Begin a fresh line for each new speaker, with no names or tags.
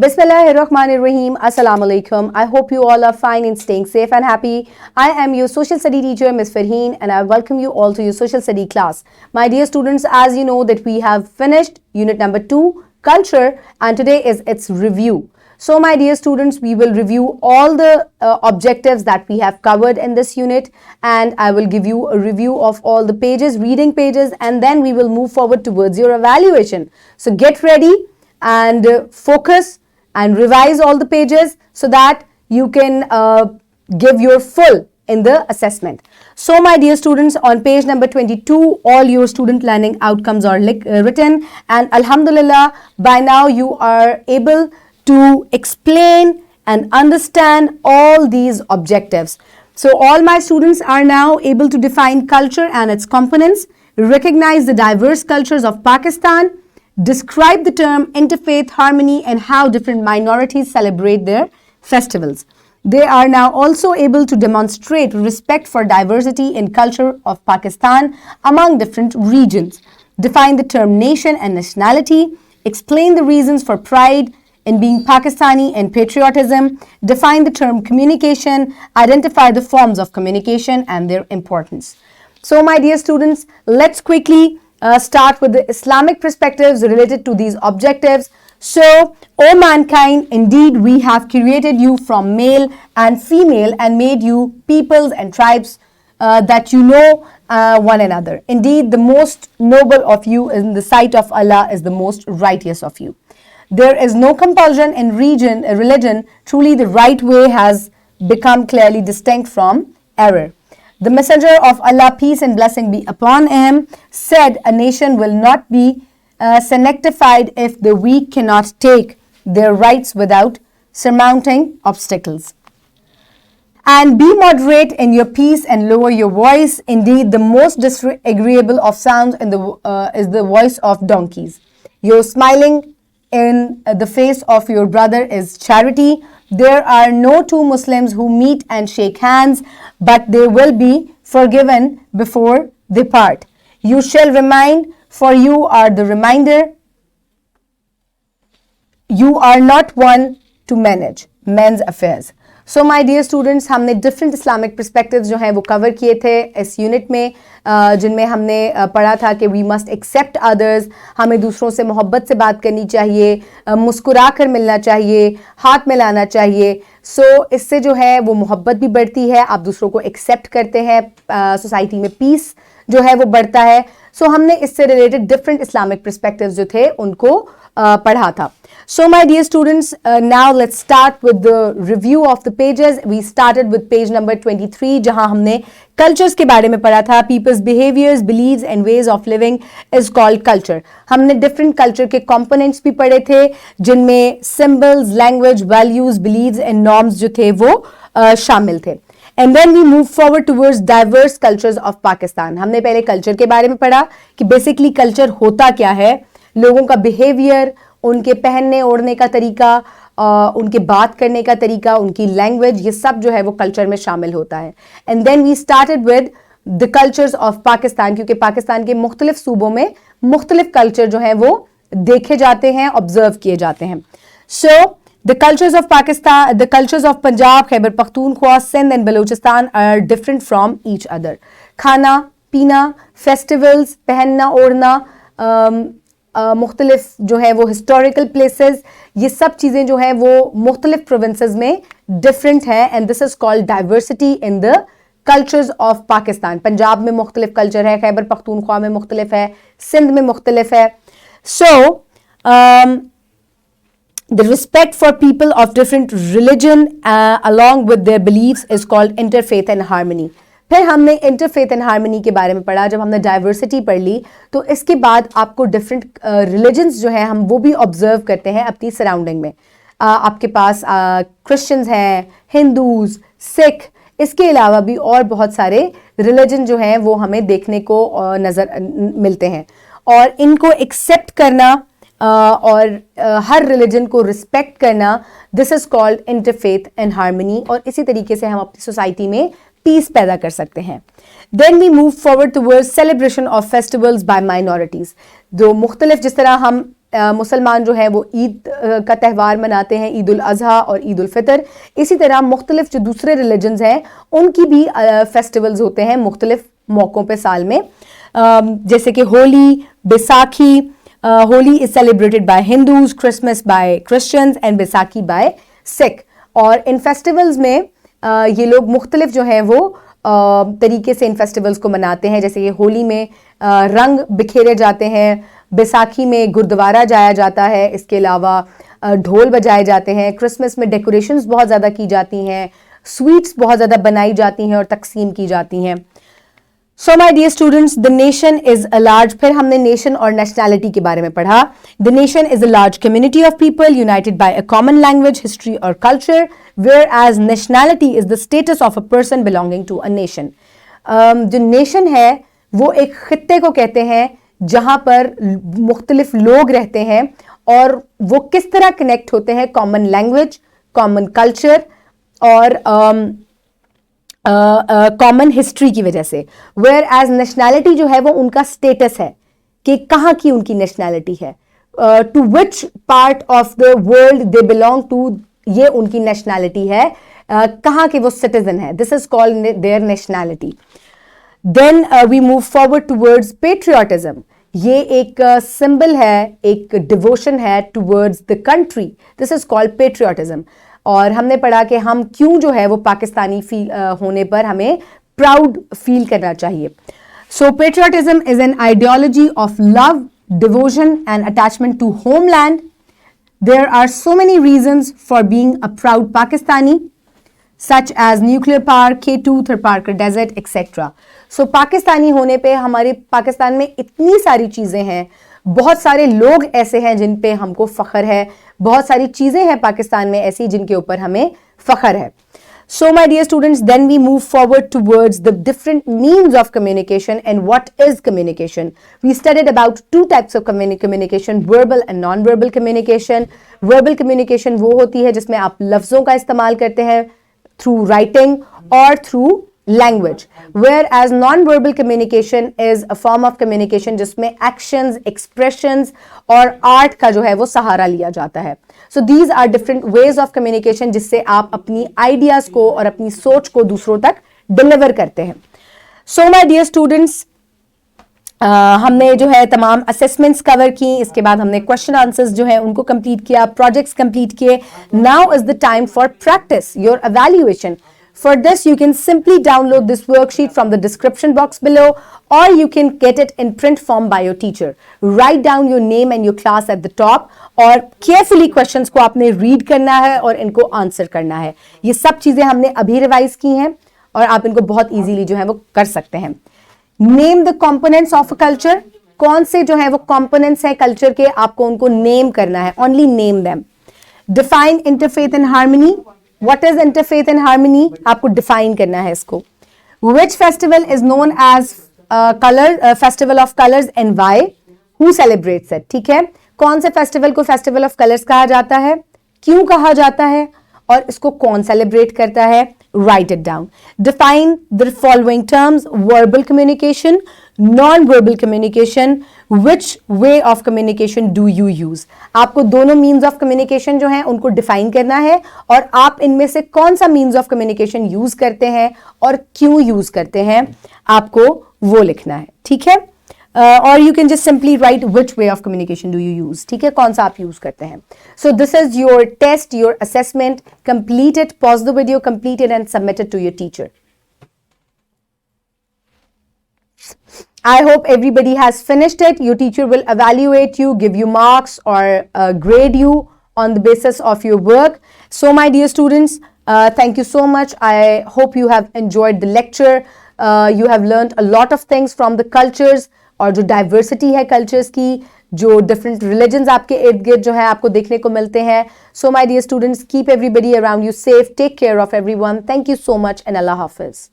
Bismillahirrahmanirrahim. Assalamu alaikum. I hope you all are fine and staying safe and happy. I am your social study teacher, Ms. Farheen, and I welcome you all to your social study class. My dear students, as you know that we have finished unit number 2, culture, and today is its review. So my dear students, we will review all the objectives that we have covered in this unit, and I will give you a review of all the pages, reading pages, and then we will move forward towards your evaluation. So get ready and focus and revise all the pages so that you can give your full in the assessment. So my dear students, on page number 22, all your student learning outcomes are written, and Alhamdulillah, by now you are able to explain and understand all these objectives. So all my students are now able to define culture and its components, recognize the diverse cultures of Pakistan, describe the term interfaith harmony and how different minorities celebrate their festivals. They are now also able to demonstrate respect for diversity in culture of Pakistan among different regions, define the term nation and nationality, explain the reasons for pride in being Pakistani and patriotism, define the term communication, identify the forms of communication and their importance. So my dear students, let's quickly start with the Islamic perspectives related to these objectives. So, O mankind, indeed we have created you from male and female and made you peoples and tribes that you know one another. Indeed, the most noble of you in the sight of Allah is the most righteous of you. There is no compulsion in religion. Truly the right way has become clearly distinct from error. The Messenger of Allah, peace and blessing be upon him, said a nation will not be sanctified if the weak cannot take their rights without surmounting obstacles. And be moderate in your peace and lower your voice. Indeed, the most disagreeable of sounds is the voice of donkeys. Your smiling in the face of your brother is charity. There are no two Muslims who meet and shake hands, but they will be forgiven before they part. You shall remind, for you are the reminder. You are not one to manage men's affairs. So my dear students, हमने different Islamic perspectives जो हैं वो cover किए थे इस unit में, जिनमें हमने पढ़ा था कि we must accept others, हमें दूसरों से मोहब्बत से बात करनी चाहिए, मुस्कुरा कर मिलना चाहिए, हाथ मिलाना चाहिए. So इससे जो है वो मोहब्बत भी बढ़ती है, आप दूसरों को accept करते हैं, सोसाइटी में peace जो है वो बढ़ता है. So हमने इससे related different Islamic perspectives जो थे उनको पढ़ा था. So my dear students, now let's start with the review of the pages. We started with page number 23 जहां हमने cultures के बारे में पढ़ा था. People's behaviors, beliefs and ways of living is called culture. हमने different culture के components भी पढ़े थे जिनमें symbols, language, values, beliefs and norms जो थे वो शामिल थे. And then we move forward towards diverse cultures of Pakistan. हमने पहले culture के बारे में पढ़ा कि basically culture होता क्या है, लोगों का behavior, उनके पहनने ओढ़ने का तरीका, उनके बात करने का तरीका, उनकी लैंग्वेज, ये सब जो है वो कल्चर में शामिल होता है. And then we started with the cultures of Pakistan, क्योंकि पाकिस्तान के मुख्तलिफ सूबों में मुख्तलिफ कल्चर जो हैं वो देखे जाते हैं, ऑब्जर्व किए जाते हैं. So the cultures of Pakistan, the cultures of Punjab, Khyber Pakhtunkhwa, Sindh and Balochistan are different from each other. खाना पीना, फेस्टिवल्स, पहनना ओढ़ना, मुख्तलिफ जो है वो हिस्टोरिकल प्लेसेस, ये सब चीज़ें जो हैं वो मुख्तलिफ प्रोविंसेस में डिफरेंट हैं. And this is called diversity in the cultures of Pakistan. Punjab में मुख्तलिफ कल्चर है, खैबर पख्तूनख्वा में मुख्तलिफ है, सिंध में मुख्तलिफ है. सो the respect for people of different religion along with their beliefs is called interfaith and harmony. फिर हमने इंटरफेथ एंड हार्मनी के बारे में पढ़ा. जब हमने डाइवर्सिटी पढ़ ली तो इसके बाद आपको डिफरेंट रिलीजन्स जो है हम वो भी ऑब्जर्व करते हैं अपनी सराउंडिंग में. आपके पास क्रिश्चियंस हैं, हिंदूज, सिख, इसके अलावा भी और बहुत सारे रिलीजन जो हैं वो हमें देखने को नज़र मिलते हैं. और इनको एक्सेप्ट करना और हर रिलीजन को रिस्पेक्ट करना, this is called interfaith and harmony. और इसी तरीके से हम अपनी सोसाइटी में पीस पैदा कर सकते हैं. Then we move forward towards celebration of festivals by minorities. जो मुख्तलिफ, जिस तरह हम मुसलमान जो है वो ईद का त्यौहार मनाते हैं, ईद उल अज़हा और ईद उल फितर। इसी तरह मुख्तलिफ जो दूसरे रिलीजन्स हैं उनकी भी फेस्टिवल्स होते हैं मुख्तलिफ मौक़ों पे साल में, जैसे कि Holi, Baisakhi. Holi is celebrated by Hindus, Christmas by Christians and Baisakhi by Sikh. और इन फेस्टिवल्स में ये लोग मुख्तलिफ जो हैं वो तरीके से इन फेस्टिवल्स को मनाते हैं। जैसे कि होली में रंग बिखेरे जाते हैं, बैसाखी में गुरुद्वारा जाया जाता है, इसके अलावा ढोल बजाए जाते हैं, क्रिसमस में डेकोरेशंस बहुत ज़्यादा की जाती हैं, स्वीट्स बहुत ज़्यादा बनाई जाती हैं और तकसीम की जाती हैं। So my dear students, the nation is a large, फिर हमने नेशन और नेशनैलिटी के बारे में पढ़ा। The nation is a large community of people united by a common language, history और culture, whereas nationality is the status of a person belonging to a nation. जो nation है वो एक खित्ते को कहते हैं जहां पर मुख्तलिफ लोग रहते हैं और वो किस तरह कनेक्ट होते हैं, कॉमन लैंग्वेज, कॉमन कल्चर और कॉमन हिस्ट्री की वजह से। वेयर एज नेशनैलिटी जो है वो उनका स्टेटस है कि कहाँ की उनकी नेशनैलिटी है, to which part of the world they belong to, ये उनकी नेशनैलिटी है, कहाँ के वो सिटीजन है। This is called their nationality. Then we move forward towards patriotism. ये एक सिंबल है, एक डिवोशन है towards the country, this is called patriotism. और हमने पढ़ा कि हम क्यों जो है वो पाकिस्तानी होने पर हमें प्राउड फील करना चाहिए। So patriotism is an ideology of love, devotion and attachment to homeland. There are so many reasons for being a proud Pakistani, such as nuclear power, K2, Tharparkar Desert, etc. So Pakistani होने पे हमारे पाकिस्तान में इतनी सारी चीज़ें हैं, बहुत सारे लोग ऐसे हैं जिन पे हमको फ़ख्र है, बहुत सारी चीज़ें हैं पाकिस्तान में ऐसी जिनके ऊपर हमें फ़ख्र है। So my dear students, then we move forward towards the different means of communication and what is communication. We studied about two types of communication, verbal and non-verbal communication. Verbal communication वो होती है जिसमें आप लफ्ज़ों का इस्तेमाल करते हैं through writing or through language, whereas non-verbal communication is a form of communication जिसमें actions, expressions और art का जो है वो सहारा लिया जाता है। So these are different ways of communication जिससे आप अपनी ideas को और अपनी सोच को दूसरों तक deliver करते हैं। So my dear students, हमने जो है तमाम असेसमेंट्स कवर की, इसके बाद हमने क्वेश्चन आंसर्स जो है उनको कंप्लीट किया, प्रोजेक्ट्स कंप्लीट किए। Now is the time for practice your evaluation. For this, you can simply download this worksheet from the description box below, or you can get it in print form by your teacher. Write down your name and your class at the top, और carefully questions को आपने read करना है और इनको answer करना है। ये सब चीजें हमने अभी रिवाइज की हैं और आप इनको बहुत easily जो है वो कर सकते हैं। Name the components of a culture. कौन से जो है वो components हैं culture के, आपको उनको name करना है, only name them. Define interfaith and harmony. What is interfaith and harmony? आपको define करना है इसको। Which festival is known as festival of colors and why? Who celebrates it? ठीक है, कौन से festival को festival of colors कहा जाता है, क्यों कहा जाता है और इसको कौन celebrate करता है? Write it down. Define the following terms: verbal communication, non-verbal communication. Which way of communication do you use? आपको दोनों means of communication जो हैं उनको define करना है और आप इनमें से कौन सा means of communication use करते हैं और क्यों use करते हैं, आपको वो लिखना है। ठीक है, or you can just simply write which way of communication do you use. ठीक है, कौन सा आप use करते हैं। So this is your test, your assessment. Complete it, pause the video, complete it and submit it to your teacher. I hope everybody has finished it. Your teacher will evaluate you, give you marks or grade you on the basis of your work. So my dear students, thank you so much. I hope you have enjoyed the lecture. You have learned a lot of things from the cultures और जो diversity है cultures की, जो different religions आपके इर्द गिर्द जो है आपको देखने को मिलते हैं। So my dear students, keep everybody around you safe. Take care of everyone. Thank you so much and Allah Hafiz.